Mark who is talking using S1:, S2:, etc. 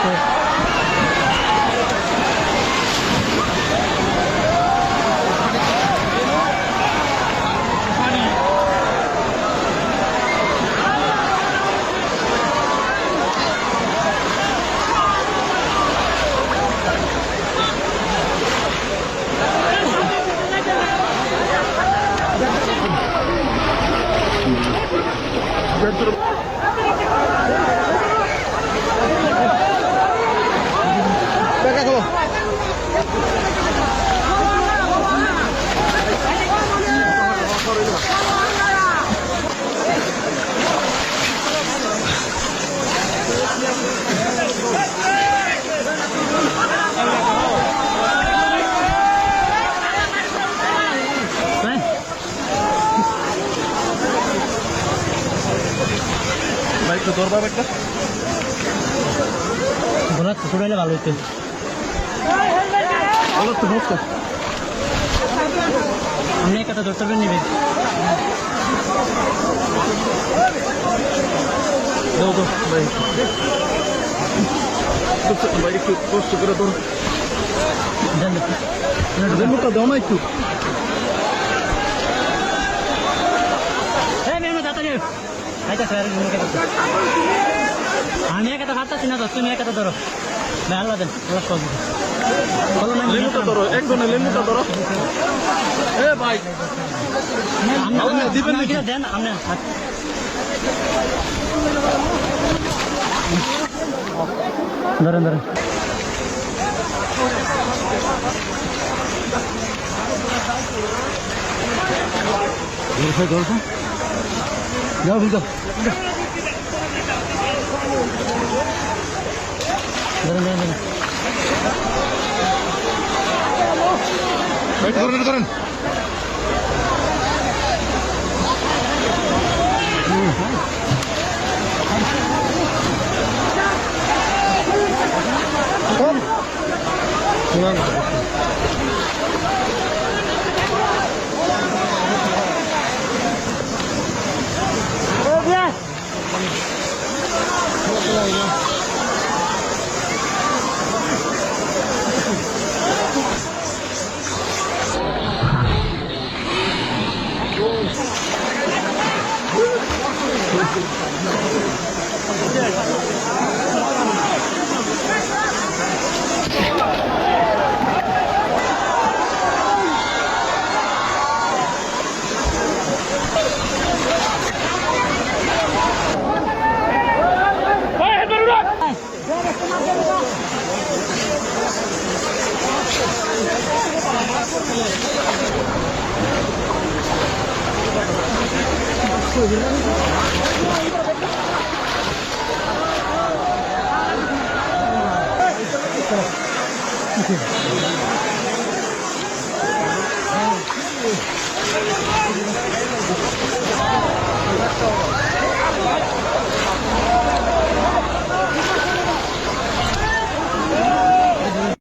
S1: করছে।
S2: একটু দরবার একটা
S1: বলা ছোট হলে ভালো হতো। আপনি একটা ধরতে পারবেন নিবে
S2: ভাই একটু কষ্ট করে ধরো লেবুটা দাও না একটু
S1: আমি একটা ভাবতেছি না তুমি একটা ধরো আল্লাহ দেন
S2: লেবুটা ধরো একজনে লেবুটা ধরো এ ভাই দিবেন নাকি
S1: দেন আপনি ধরেন ধরেন যাও যাও ধরেন ধরেন
S2: ধরেন ধরেন